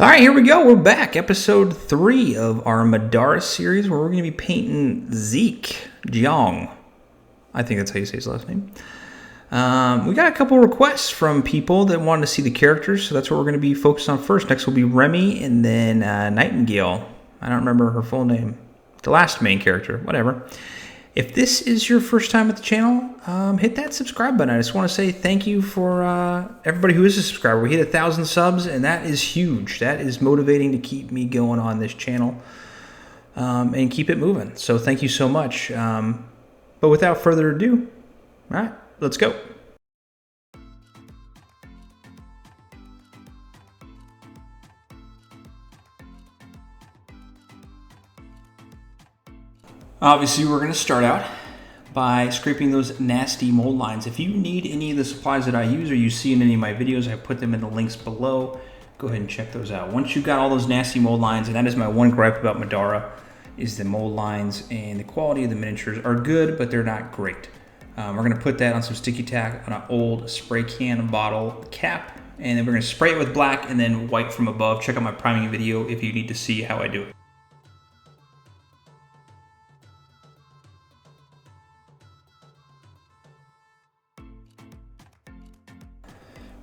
All right, here we go. We're back. Episode 3 of our Middara series where we're going to be painting Zeke, Jeong. I think that's how you say his last name. We got a couple requests from people that wanted to see the characters, so that's what we're going to be focused on first. Next will be Remy and then Nightingale. I don't remember her full name. The last main character, whatever. If this is your first time at the channel, hit that subscribe button. I just want to say thank you for everybody who is a subscriber. We hit 1,000 subs, and that is huge. That is motivating to keep me going on this channel and keep it moving. So thank you so much. But without further ado, all right, let's go. Obviously, we're going to start out by scraping those nasty mold lines. If you need any of the supplies that I use or you see in any of my videos, I put them in the links below. Go ahead and check those out. Once you've got all those nasty mold lines, and that is my one gripe about Middara, is the mold lines and the quality of the miniatures are good, but they're not great. We're going to put that on some sticky tack on an old spray can bottle cap, and then we're going to spray it with black and then white from above. Check out my priming video if you need to see how I do it.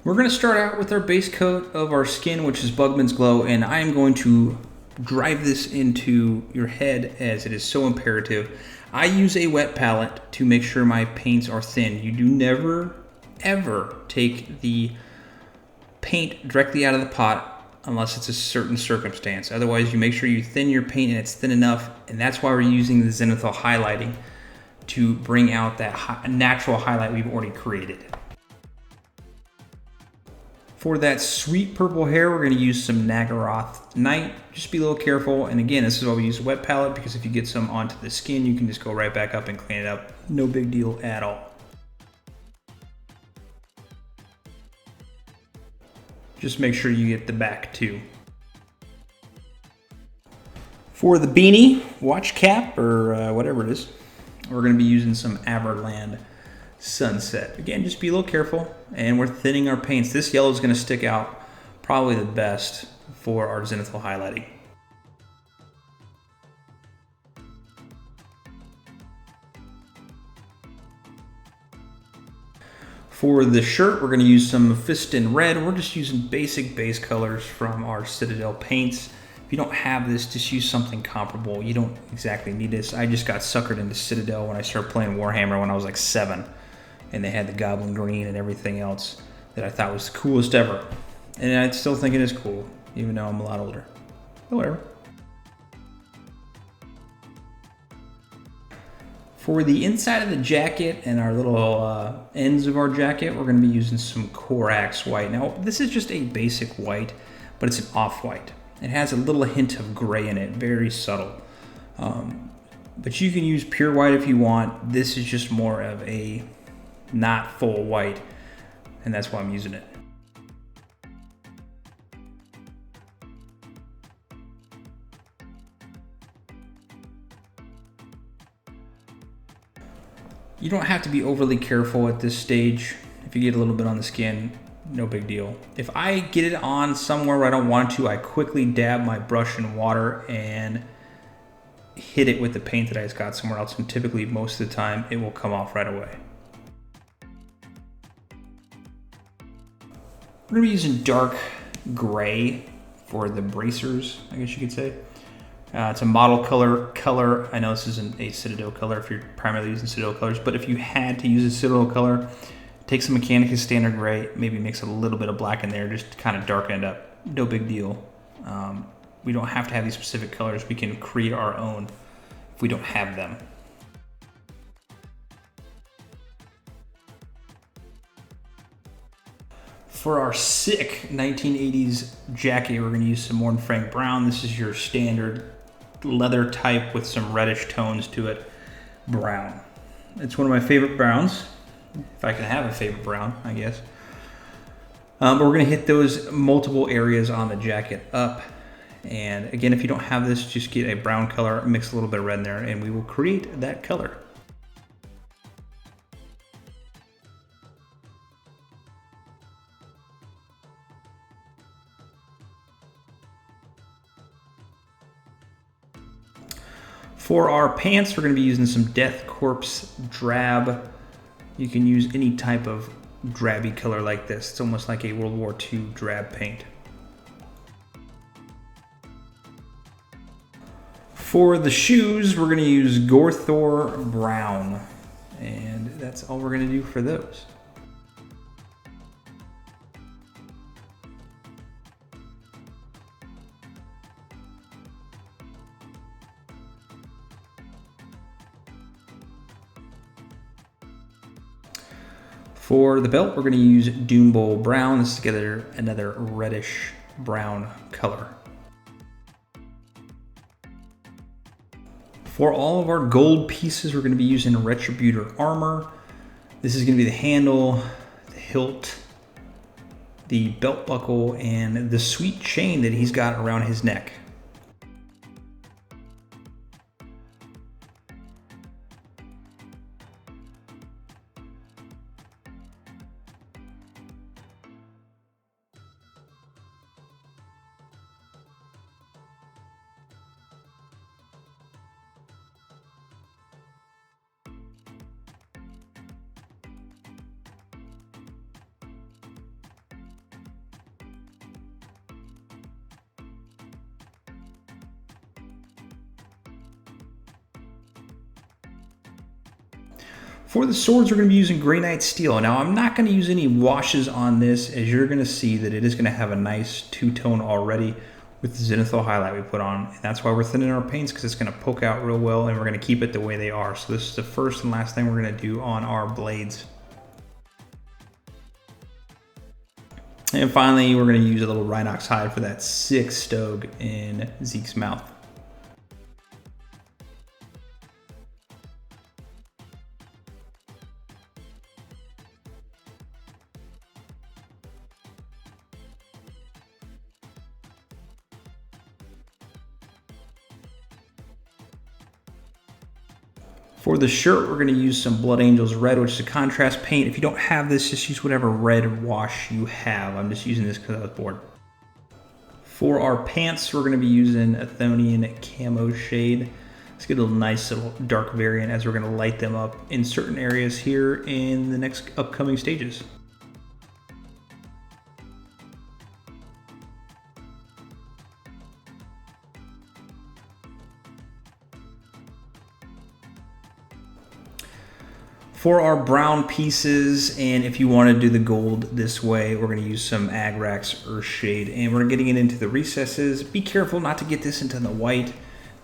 We're going to start out with our base coat of our skin, which is Bugman's Glow, and I am going to drive this into your head as it is so imperative. I use a wet palette to make sure my paints are thin. You do never, ever take the paint directly out of the pot unless it's a certain circumstance. Otherwise, you make sure you thin your paint and it's thin enough, and that's why we're using the zenithal highlighting to bring out that natural highlight we've already created. For that sweet purple hair, we're going to use some Naggaroth Night. Just be a little careful. And again, this is why we use a wet palette, because if you get some onto the skin, you can just go right back up and clean it up. No big deal at all. Just make sure you get the back too. For the beanie, watch cap, or whatever it is, we're going to be using some Averland Sunset. Again, just be a little careful, and we're thinning our paints. This yellow is going to stick out probably the best for our zenithal highlighting. For the shirt, we're going to use some Mephiston Red. We're just using basic base colors from our Citadel paints. If you don't have this, just use something comparable. You don't exactly need this. I just got suckered into Citadel when I started playing Warhammer when I was like 7. And they had the Goblin Green and everything else that I thought was the coolest ever. And I still think it is cool, even though I'm a lot older. But whatever. For the inside of the jacket and our little ends of our jacket, we're going to be using some Corax White. Now, this is just a basic white, but it's an off-white. It has a little hint of gray in it, very subtle. But you can use pure white if you want. This is just more of a not full white, and that's why I'm using it. You don't have to be overly careful at this stage. If you get a little bit on the skin, no big deal. If I get it on somewhere where I don't want to, I quickly dab my brush in water and hit it with the paint that I just got somewhere else, and typically most of the time it will come off right away. We're going to be using dark gray for the bracers, I guess you could say. It's a model color. I know this isn't a Citadel color if you're primarily using Citadel colors, but if you had to use a Citadel color, take some Mechanicus Standard Gray, maybe mix a little bit of black in there, just to kind of darken it up. No big deal. We don't have to have these specific colors. We can create our own if we don't have them. For our sick 1980s jacket, we're going to use some Mournfang Brown. This is your standard leather type with some reddish tones to it. Brown. It's one of my favorite browns, if I can have a favorite brown, I guess. But we're going to hit those multiple areas on the jacket up. And again, if you don't have this, just get a brown color, mix a little bit of red in there, and we will create that color. For our pants, we're going to be using some Death Corpse Drab. You can use any type of drabby color like this. It's almost like a World War II drab paint. For the shoes, we're going to use Gorthor Brown. And that's all we're going to do for those. For the belt, we're going to use Doombull Brown. This is another reddish brown color. For all of our gold pieces, we're going to be using Retributor Armour. This is going to be the handle, the hilt, the belt buckle, and the sweet chain that he's got around his neck. For the swords, we're going to be using Grey Knight Steel. Now, I'm not going to use any washes on this, as you're going to see that it is going to have a nice two-tone already with the zenithal highlight we put on. And that's why we're thinning our paints, because it's going to poke out real well, and we're going to keep it the way they are. So this is the first and last thing we're going to do on our blades. And finally, we're going to use a little Rhinox Hide for that sick stogue in Zeke's mouth. For the shirt, we're going to use some Blood Angels Red, which is a contrast paint. If you don't have this, just use whatever red wash you have. I'm just using this because I was bored. For our pants, we're going to be using Athian Camoshade. Let's get a nice little dark variant as we're going to light them up in certain areas here in the next upcoming stages. For our brown pieces, and if you want to do the gold this way, we're going to use some Agrax Earthshade, and we're getting it into the recesses. Be careful not to get this into the white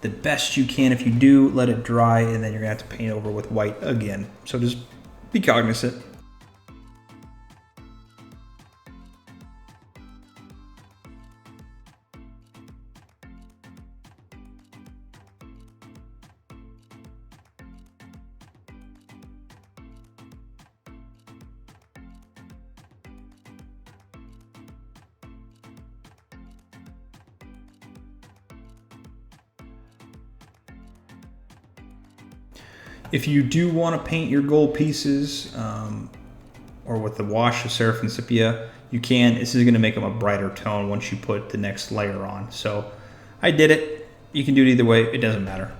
the best you can. If you do, let it dry, and then you're going to have to paint over with white again. So just be cognizant. If you do want to paint your gold pieces, or with the wash of Seraphim Sepia, you can. This is going to make them a brighter tone once you put the next layer on. So I did it. You can do it either way. It doesn't matter.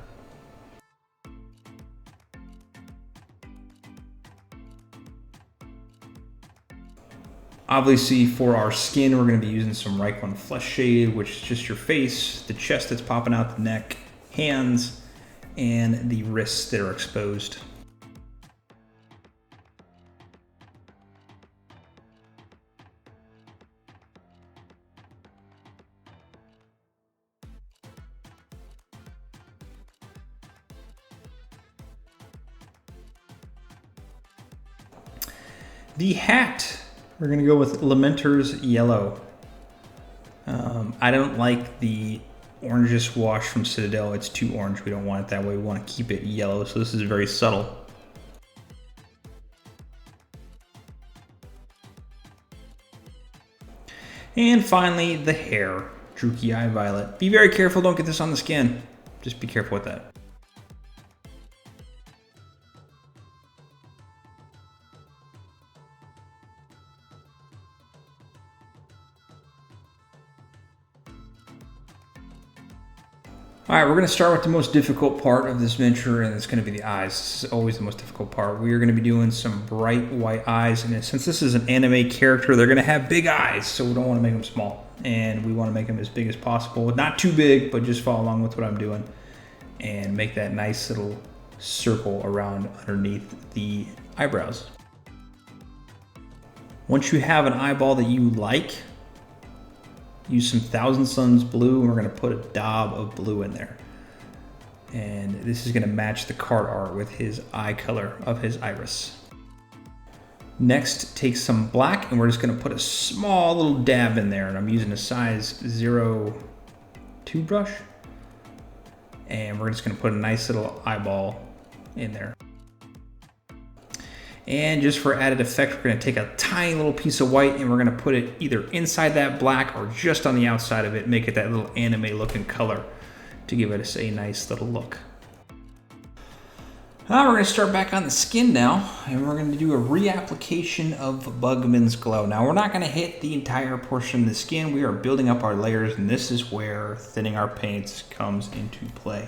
Obviously, for our skin, we're going to be using some Reikland Fleshshade, which is just your face, the chest that's popping out, the neck, hands, and the wrists that are exposed. The hat, we're going to go with Lamenters Yellow. I don't like the orangish wash from Citadel. It's too orange. We don't want it that way. We want to keep it yellow, so this is very subtle. And finally, the hair, Druchi Violet. Be very careful, don't get this on the skin. Just be careful with that. All right, we're going to start with the most difficult part of this miniature, and it's going to be the eyes. This is always the most difficult part. We are going to be doing some bright white eyes, and since this is an anime character, they're going to have big eyes, so we don't want to make them small. And we want to make them as big as possible. Not too big, but just follow along with what I'm doing. And make that nice little circle around underneath the eyebrows. Once you have an eyeball that you like, use some Thousand Suns blue, and we're going to put a daub of blue in there. And this is going to match the card art with his eye color of his iris. Next, take some black, and we're just going to put a small little dab in there. And I'm using a size 02 brush. And we're just going to put a nice little eyeball in there. And just for added effect, we're going to take a tiny little piece of white and we're going to put it either inside that black or just on the outside of it, make it that little anime looking color to give it a nice little look. Now we're going to start back on the skin now, and we're going to do a reapplication of Bugman's Glow. Now we're not going to hit the entire portion of the skin. We are building up our layers, and this is where thinning our paints comes into play.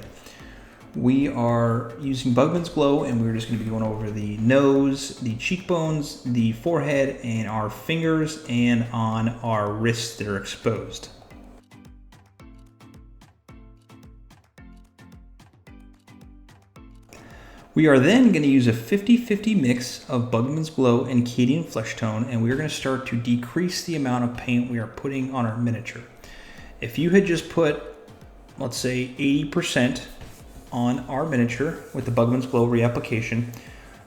We are using Bugman's Glow, and we're just going to be going over the nose, the cheekbones, the forehead, and our fingers, and on our wrists that are exposed. We are then going to use a 50-50 mix of Bugman's Glow and Cadian Fleshtone, and we are going to start to decrease the amount of paint we are putting on our miniature. If you had just put, let's say, 80% on our miniature with the Bugman's Glow reapplication,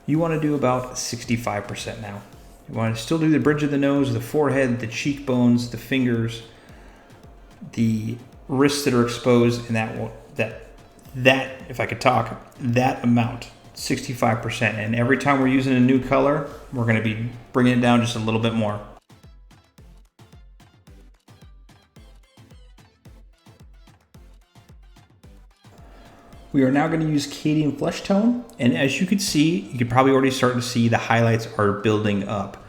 you want to do about 65% now. You want to still do the bridge of the nose, the forehead, the cheekbones, the fingers, the wrists that are exposed, and that if I could talk, that amount, 65%. And every time we're using a new color, we're going to be bringing it down just a little bit more. We are now going to use Cadian Fleshtone, and as you can see, you can probably already start to see the highlights are building up.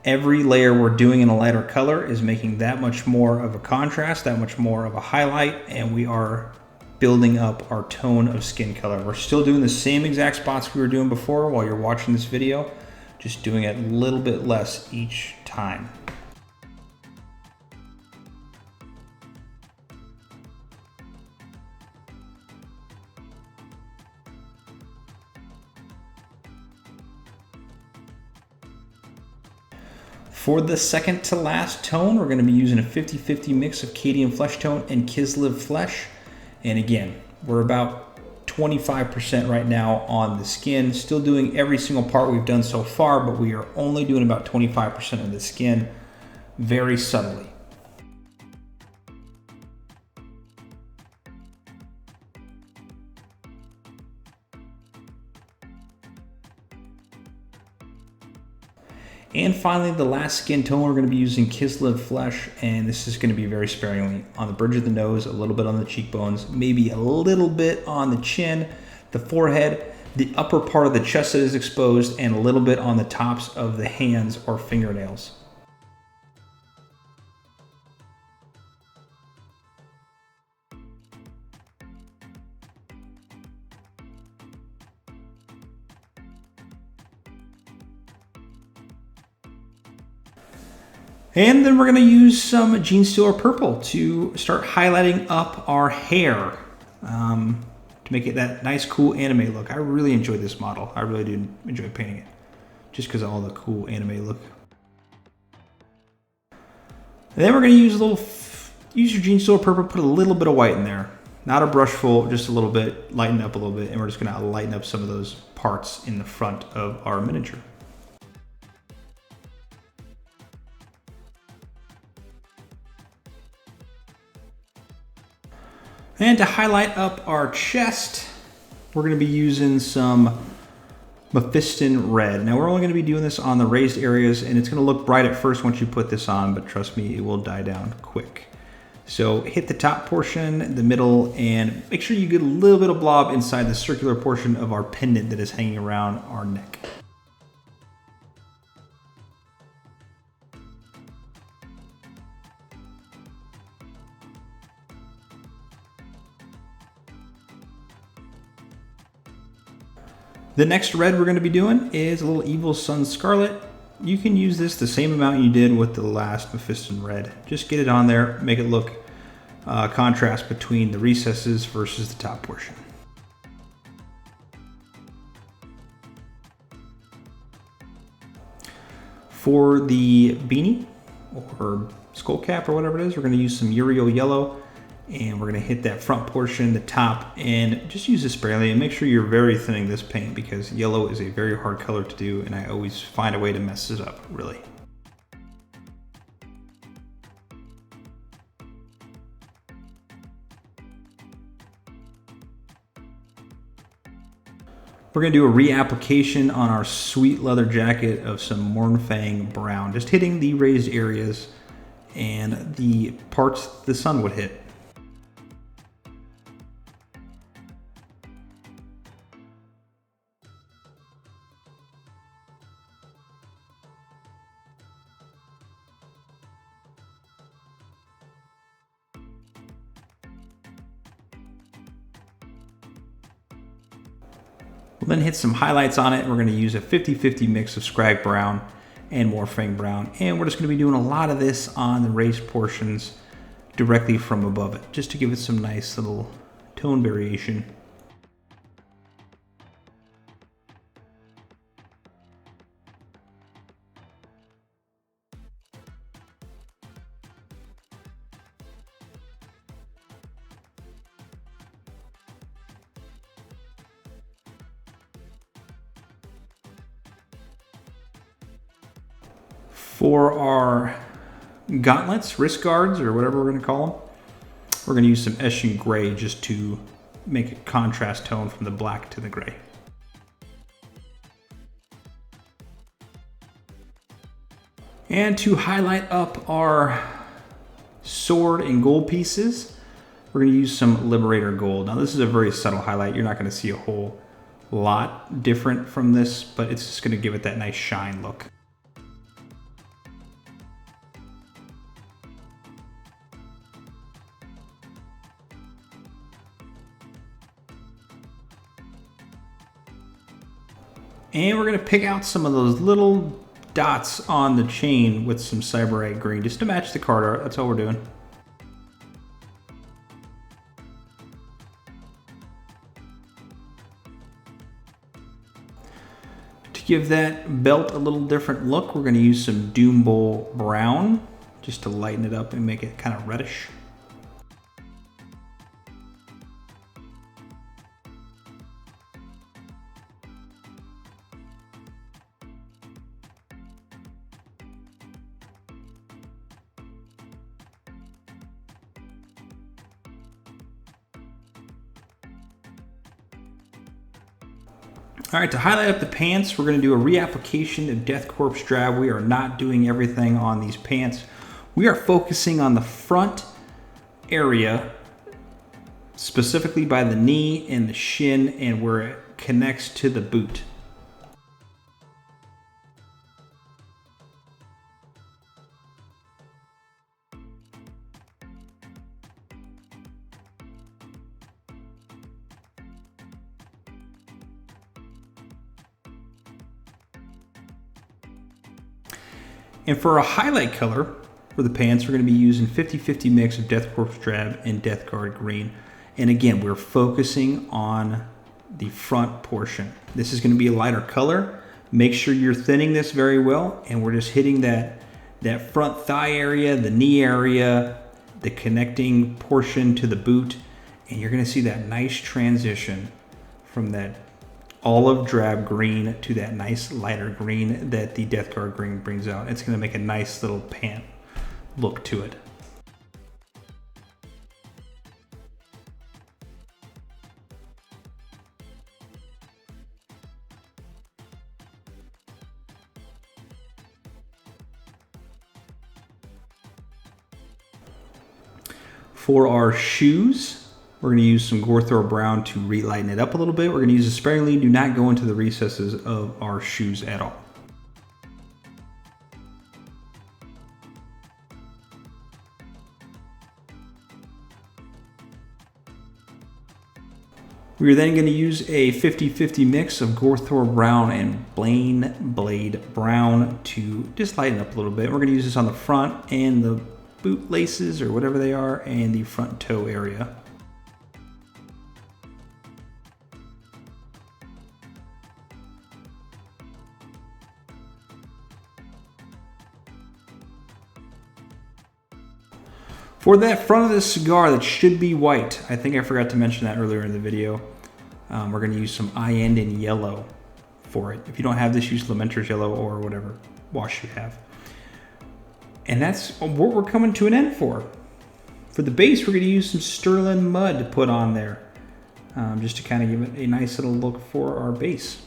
Every layer we're doing in a lighter color is making that much more of a contrast, that much more of a highlight, and we are building up our tone of skin color. We're still doing the same exact spots we were doing before while you're watching this video, just doing it a little bit less each time. For the second to last tone, we're going to be using a 50-50 mix of Cadian Fleshtone and Kislev Flesh. And again, we're about 25% right now on the skin. Still doing every single part we've done so far, but we are only doing about 25% of the skin very subtly. And finally, the last skin tone, we're going to be using Kislev Flesh, and this is going to be very sparingly on the bridge of the nose, a little bit on the cheekbones, maybe a little bit on the chin, the forehead, the upper part of the chest that is exposed, and a little bit on the tops of the hands or fingernails. And then we're going to use some Genestealer Purple to start highlighting up our hair to make it that nice, cool anime look. I really enjoy this model. I really do enjoy painting it just because of all the cool anime look. And then we're going to use use your Genestealer Purple, put a little bit of white in there. Not a brush full, just a little bit, lighten up a little bit, and we're just going to lighten up some of those parts in the front of our miniature. And to highlight up our chest, we're going to be using some Mephiston Red. Now we're only going to be doing this on the raised areas, and it's going to look bright at first once you put this on, but trust me, it will die down quick. So hit the top portion, the middle, and make sure you get a little bit of blob inside the circular portion of our pendant that is hanging around our neck. The next red we're going to be doing is a little Evil Sun Scarlet. You can use this the same amount you did with the last Mephiston Red. Just get it on there, make it look contrast between the recesses versus the top portion. For the beanie, or skull cap, or whatever it is, we're going to use some Yriel Yellow, and we're going to hit that front portion, the top, and just use this sparingly, and make sure you're very thinning this paint, because yellow is a very hard color to do, and I always find a way to mess this up, really. We're going to do a reapplication on our sweet leather jacket of some Mournfang Brown, just hitting the raised areas and the parts the sun would hit. We'll then hit some highlights on it. We're going to use a 50-50 mix of Skrag Brown and Mournfang Brown. And we're just going to be doing a lot of this on the raised portions directly from above it, just to give it some nice little tone variation. For our gauntlets, wrist guards, or whatever we're going to call them, we're going to use some Eshin Grey just to make a contrast tone from the black to the gray. And to highlight up our sword and gold pieces, we're going to use some Liberator Gold. Now this is a very subtle highlight. You're not going to see a whole lot different from this, but it's just going to give it that nice shine look. And we're going to pick out some of those little dots on the chain with some Sybarite Green, just to match the card art. That's all we're doing. To give that belt a little different look, we're going to use some Doombull Brown, just to lighten it up and make it kind of reddish. All right, to highlight up the pants, we're going to do a reapplication of Death Corpse Drab. We are not doing everything on these pants. We are focusing on the front area, specifically by the knee and the shin, and where it connects to the boot. And for a highlight color for the pants, we're going to be using 50-50 mix of Death Corpse Drab and Deathguard Green. And again, we're focusing on the front portion. This is going to be a lighter color. Make sure you're thinning this very well, and we're just hitting that front thigh area, the knee area, the connecting portion to the boot, and you're going to see that nice transition from that olive drab green to that nice lighter green that the Deathguard Green brings out. It's going to make a nice little pant look to it. For our shoes, we're going to use some Gorthor Brown to relighten it up a little bit. We're going to use it sparingly. Do not go into the recesses of our shoes at all. We are then going to use a 50-50 mix of Gorthor Brown and Baneblade Brown to just lighten up a little bit. We're going to use this on the front and the boot laces, or whatever they are, and the front toe area. For that front of the cigar, that should be white. I think I forgot to mention that earlier in the video. We're going to use some Iyanden Yellow for it. If you don't have this, use Lamenters Yellow or whatever wash you have. And that's what we're coming to an end for. For the base, we're going to use some Stirland Mud to put on there, just to kind of give it a nice little look for our base.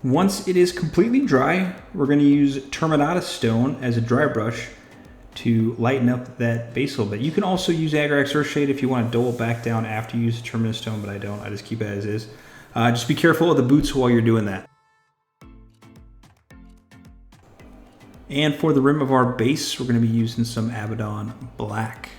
Once it is completely dry, we're going to use Terminatus Stone as a dry brush to lighten up that base a little bit. You can also use Agrax Earthshade if you want to dole it back down after you use the Terminatus Stone, but I don't. I just keep it as is. Just be careful of the boots while you're doing that. And for the rim of our base, we're going to be using some Abaddon Black.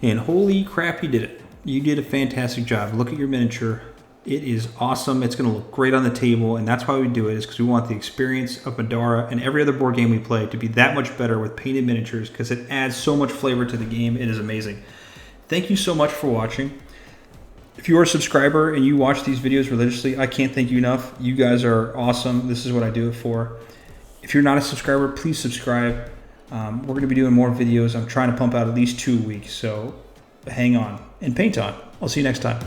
And holy crap, you did it. You did a fantastic job. Look at your miniature. It is awesome. It's going to look great on the table, and that's why we do it, is because we want the experience of Middara and every other board game we play to be that much better with painted miniatures, because it adds so much flavor to the game. It is amazing. Thank you so much for watching. If you are a subscriber and you watch these videos religiously, I can't thank you enough. You guys are awesome. This is what I do it for. If you're not a subscriber, please subscribe. We're going to be doing more videos. I'm trying to pump out at least 2 a week, so hang on and paint on. I'll see you next time.